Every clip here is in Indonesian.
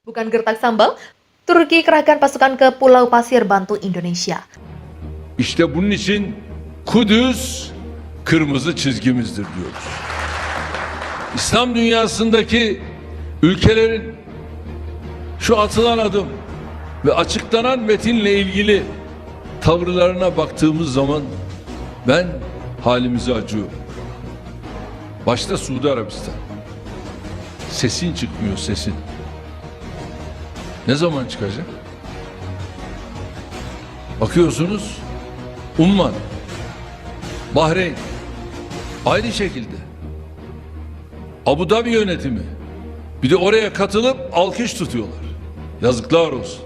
Bukan gertak sambal, Turki kerahkan pasukan ke Pulau Pasir bantu Indonesia. İşte bunun için Kudüs kırmızı çizgimizdir diyoruz. İslam dünyasındaki ülkelerin şu atılan adım ve açıklanan metinle ilgili tavırlarına baktığımız zaman ben halimize acıyorum. Başta Suudi Arabistan. Sesin çıkmıyor, sesin. Ne zaman çıkacak? Bakıyorsunuz Umman, Bahreyn aynı şekilde. Abu Dhabi yönetimi bir de oraya katılıp alkış tutuyorlar. Yazıklar olsun.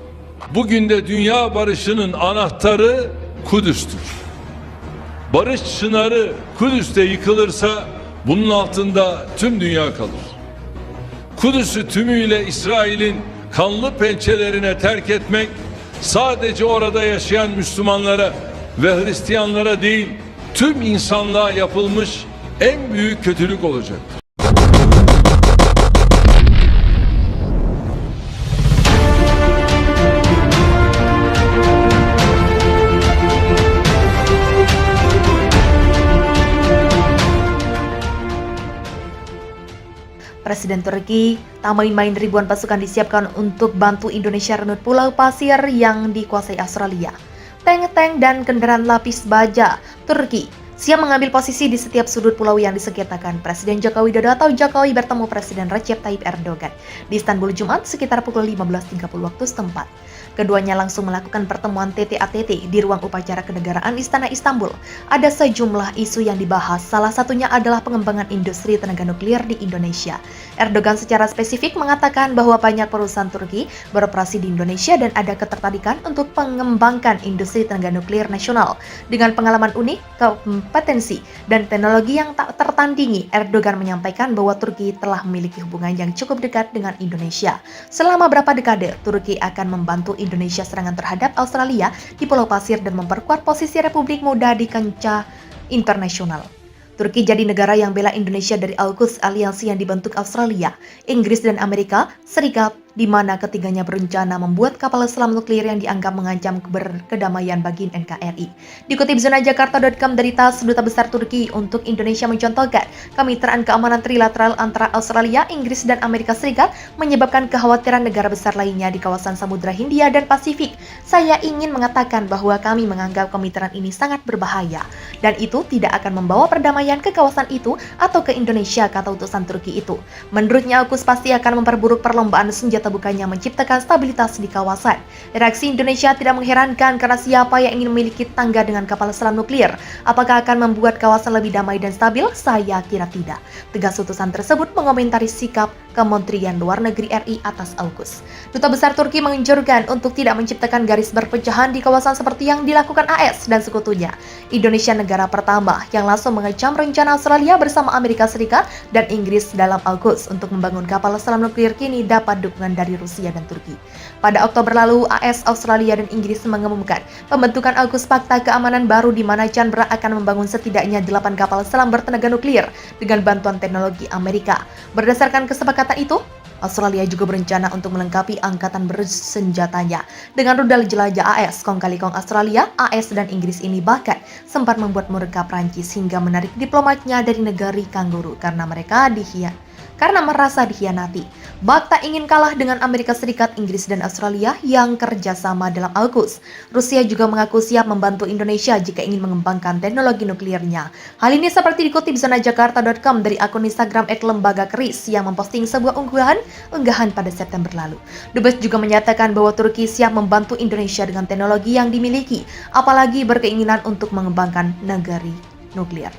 Bugün de dünya barışının anahtarı Kudüs'tür. Barış çınarı Kudüs'te yıkılırsa bunun altında tüm dünya kalır. Kudüs'ü tümüyle İsrail'in kanlı pençelerine terk etmek sadece orada yaşayan Müslümanlara ve Hristiyanlara değil tüm insanlığa yapılmış en büyük kötülük olacaktır. Presiden Turki tak main-main, ribuan pasukan disiapkan untuk bantu Indonesia renut Pulau Pasir yang dikuasai Australia. Tank-tank dan kendaraan lapis baja Turki siap mengambil posisi di setiap sudut pulau yang disengketakan. Presiden Joko Widodo atau Jokowi bertemu Presiden Recep Tayyip Erdogan di Istanbul Jumat sekitar pukul 15.30 waktu setempat. Keduanya langsung melakukan pertemuan TT-ATT di ruang upacara kenegaraan Istana Istanbul. Ada sejumlah isu yang dibahas, salah satunya adalah pengembangan industri tenaga nuklir di Indonesia. Erdogan secara spesifik mengatakan bahwa banyak perusahaan Turki beroperasi di Indonesia dan ada ketertarikan untuk mengembangkan industri tenaga nuklir nasional. Dengan pengalaman unik, kompetensi, dan teknologi yang tak tertandingi, Erdogan menyampaikan bahwa Turki telah memiliki hubungan yang cukup dekat dengan Indonesia. Selama berapa dekade, Turki akan membantu Indonesia serangan terhadap Australia di Pulau Pasir dan memperkuat posisi Republik Muda di kancah internasional. Turki jadi negara yang bela Indonesia dari AUKUS, aliansi yang dibentuk Australia, Inggris, dan Amerika Serikat, di mana ketiganya berencana membuat kapal selam nuklir yang dianggap mengancam kedamaian bagi NKRI. Dikutip zonajakarta.com dari Tas Duta Besar Turki untuk Indonesia mencontohkan, kemitraan keamanan trilateral antara Australia, Inggris, dan Amerika Serikat menyebabkan kekhawatiran negara besar lainnya di kawasan Samudra Hindia dan Pasifik. Saya ingin mengatakan bahwa kami menganggap kemitraan ini sangat berbahaya, dan itu tidak akan membawa perdamaian ke kawasan itu atau ke Indonesia, kata utusan Turki itu. Menurutnya, AUKUS pasti akan memperburuk perlombaan senjata, bukannya menciptakan stabilitas di kawasan. Reaksi Indonesia tidak mengherankan karena siapa yang ingin memiliki tangga dengan kapal selam nuklir? Apakah akan membuat kawasan lebih damai dan stabil? Saya kira tidak. Tegas utusan tersebut mengomentari sikap Kementerian Luar Negeri RI atas AUKUS. Duta Besar Turki menganjurkan untuk tidak menciptakan garis perpecahan di kawasan seperti yang dilakukan AS dan sekutunya. Indonesia negara pertama yang langsung mengecam rencana Australia bersama Amerika Serikat dan Inggris dalam AUKUS untuk membangun kapal selam nuklir kini dapat dukungan dari Rusia dan Turki. Pada Oktober lalu, AS, Australia, dan Inggris mengumumkan pembentukan AUKUS Fakta Keamanan baru di mana Chandra akan membangun setidaknya 8 kapal selam bertenaga nuklir dengan bantuan teknologi Amerika. Berdasarkan kesepakatan itu, Australia juga berencana untuk melengkapi angkatan bersenjatanya dengan rudal jelajah AS. Kong kali kong Australia, AS, dan Inggris ini bahkan sempat membuat murka Prancis hingga menarik diplomatnya dari negeri kanguru karena merasa dikhianati. Bak tak ingin kalah dengan Amerika Serikat, Inggris, dan Australia yang kerjasama dalam AUKUS. Rusia juga mengaku siap membantu Indonesia jika ingin mengembangkan teknologi nuklirnya. Hal ini seperti dikutip zonajakarta.com dari akun Instagram @lembaga_keris yang memposting sebuah unggahan pada September lalu. Dubes juga menyatakan bahwa Turki siap membantu Indonesia dengan teknologi yang dimiliki, apalagi berkeinginan untuk mengembangkan negeri nuklir.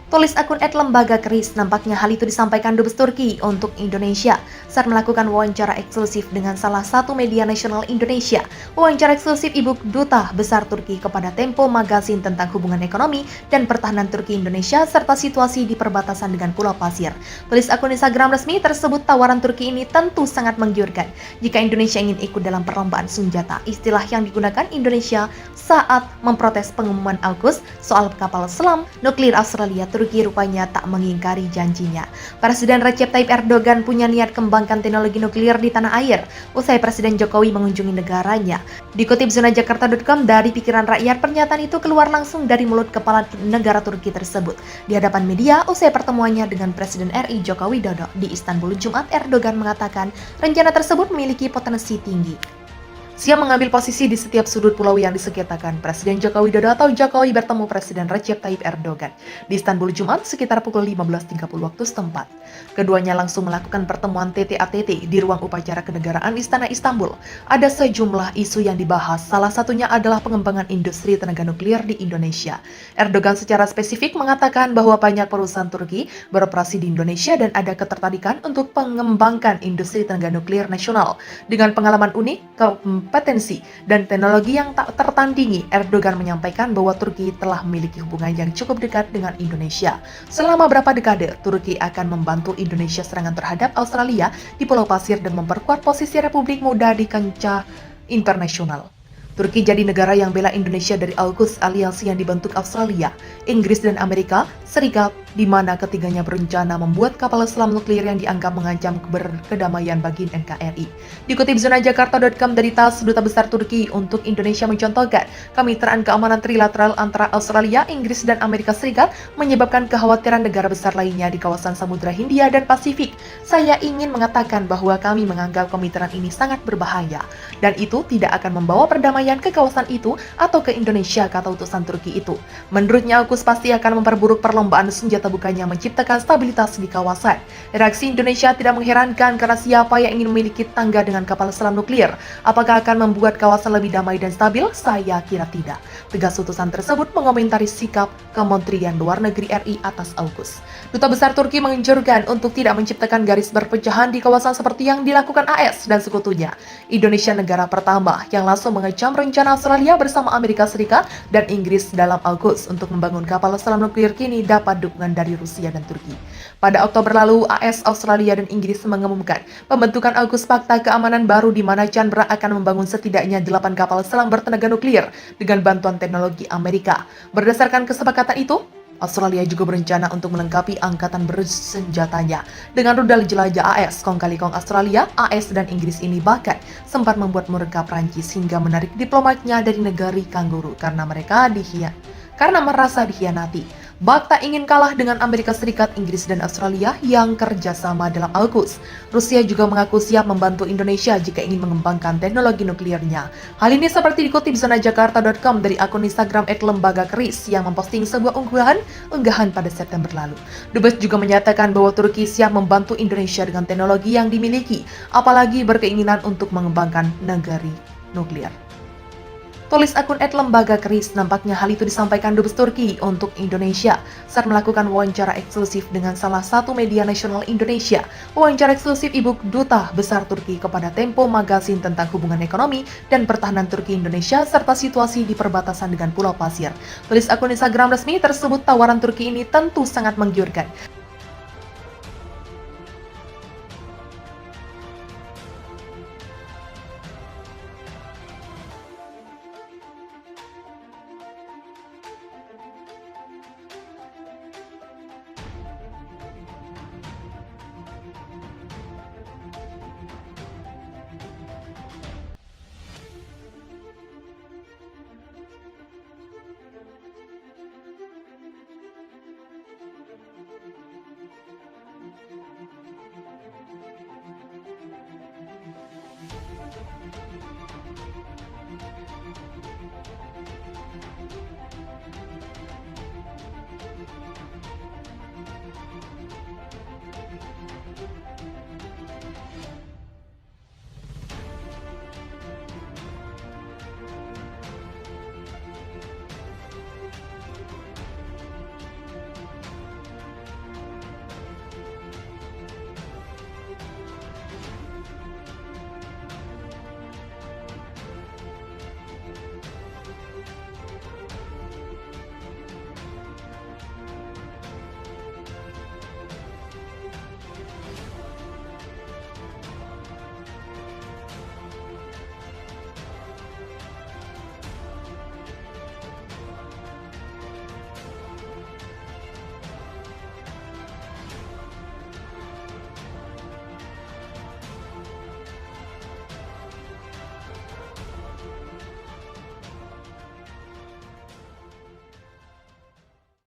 Tulis akun @lembaga_keris, nampaknya hal itu disampaikan Dubes Turki untuk Indonesia saat melakukan wawancara eksklusif dengan salah satu media nasional Indonesia. Wawancara eksklusif Ibu Duta Besar Turki kepada Tempo Magazine tentang hubungan ekonomi dan pertahanan Turki Indonesia serta situasi di perbatasan dengan Pulau Pasir. Tulis akun Instagram resmi tersebut, tawaran Turki ini tentu sangat menggiurkan jika Indonesia ingin ikut dalam perlombaan senjata. Istilah yang digunakan Indonesia saat memprotes pengumuman AUKUS soal kapal selam nuklir Australia. Turki rupanya tak mengingkari janjinya. Presiden Recep Tayyip Erdogan punya niat kembangkan teknologi nuklir di tanah air usai Presiden Jokowi mengunjungi negaranya. Dikutip zona-jakarta.com, dari pikiran rakyat, pernyataan itu keluar langsung dari mulut kepala negara Turki tersebut. Di hadapan media, usai pertemuannya dengan Presiden RI Joko Widodo di Istanbul Jumat, Erdogan mengatakan rencana tersebut memiliki potensi tinggi. Siap mengambil posisi di setiap sudut pulau yang disengketakan. Presiden Joko Widodo atau Jokowi bertemu Presiden Recep Tayyip Erdogan di Istanbul Jumat sekitar pukul 15.30 waktu setempat. Keduanya langsung melakukan pertemuan TT-ATT di ruang upacara kenegaraan Istana Istanbul. Ada sejumlah isu yang dibahas, salah satunya adalah pengembangan industri tenaga nuklir di Indonesia. Erdogan secara spesifik mengatakan bahwa banyak perusahaan Turki beroperasi di Indonesia dan ada ketertarikan untuk mengembangkan industri tenaga nuklir nasional. Dengan pengalaman unik, kompetensi dan teknologi yang tak tertandingi, Erdogan menyampaikan bahwa Turki telah memiliki hubungan yang cukup dekat dengan Indonesia. Selama berapa dekade, Turki akan membantu Indonesia serangan terhadap Australia di Pulau Pasir dan memperkuat posisi Republik Muda di kancah internasional. Turki jadi negara yang bela Indonesia dari AUKUS, aliansi yang dibentuk Australia, Inggris, dan Amerika Serikat, di mana ketiganya berencana membuat kapal selam nuklir yang dianggap mengancam kedamaian bagi NKRI. Dikutip zona-jakarta.com dari TASS, Duta Besar Turki untuk Indonesia mencontohkan, kemitraan keamanan trilateral antara Australia, Inggris, dan Amerika Serikat menyebabkan kekhawatiran negara besar lainnya di kawasan Samudra Hindia dan Pasifik. Saya ingin mengatakan bahwa kami menganggap kemitraan ini sangat berbahaya, dan itu tidak akan membawa perdamaian ke kawasan itu atau ke Indonesia, kata utusan Turki itu. Menurutnya, AUKUS pasti akan memperburuk perlombaan senjata, bukannya menciptakan stabilitas di kawasan. Reaksi Indonesia tidak mengherankan karena siapa yang ingin memiliki tangga dengan kapal selam nuklir? Apakah akan membuat kawasan lebih damai dan stabil? Saya kira tidak. Tegas utusan tersebut mengomentari sikap Kementerian Luar Negeri RI atas AUKUS. Duta Besar Turki menganjurkan untuk tidak menciptakan garis perpecahan di kawasan seperti yang dilakukan AS dan sekutunya. Indonesia negara pertama yang langsung mengecam rencana Australia bersama Amerika Serikat dan Inggris dalam AUKUS untuk membangun kapal selam nuklir kini dapat dukungan dari Rusia dan Turki. Pada Oktober lalu, AS, Australia, dan Inggris mengumumkan pembentukan AUKUS Fakta Keamanan baru di mana Chandra akan membangun setidaknya 8 kapal selam bertenaga nuklir dengan bantuan teknologi Amerika. Berdasarkan kesepakatan itu, Australia juga berencana untuk melengkapi angkatan bersenjatanya dengan rudal jelajah AS. Kong kali kong Australia, AS, dan Inggris ini bahkan sempat membuat murka Prancis hingga menarik diplomatnya dari negeri kanguru karena merasa dikhianati. Bak tak ingin kalah dengan Amerika Serikat, Inggris, dan Australia yang kerjasama dalam AUKUS. Rusia juga mengaku siap membantu Indonesia jika ingin mengembangkan teknologi nuklirnya. Hal ini seperti dikutip zona-jakarta.com dari akun Instagram @lembaga_keris yang memposting sebuah unggahan pada September lalu. Dubes juga menyatakan bahwa Turki siap membantu Indonesia dengan teknologi yang dimiliki, apalagi berkeinginan untuk mengembangkan negeri nuklir. Tulis akun @lembaga_keris, nampaknya hal itu disampaikan Dubes Turki untuk Indonesia saat melakukan wawancara eksklusif dengan salah satu media nasional Indonesia. Wawancara eksklusif Ibu Duta Besar Turki kepada Tempo Magazine tentang hubungan ekonomi dan pertahanan Turki Indonesia serta situasi di perbatasan dengan Pulau Pasir. Tulis akun Instagram resmi tersebut, tawaran Turki ini tentu sangat menggiurkan.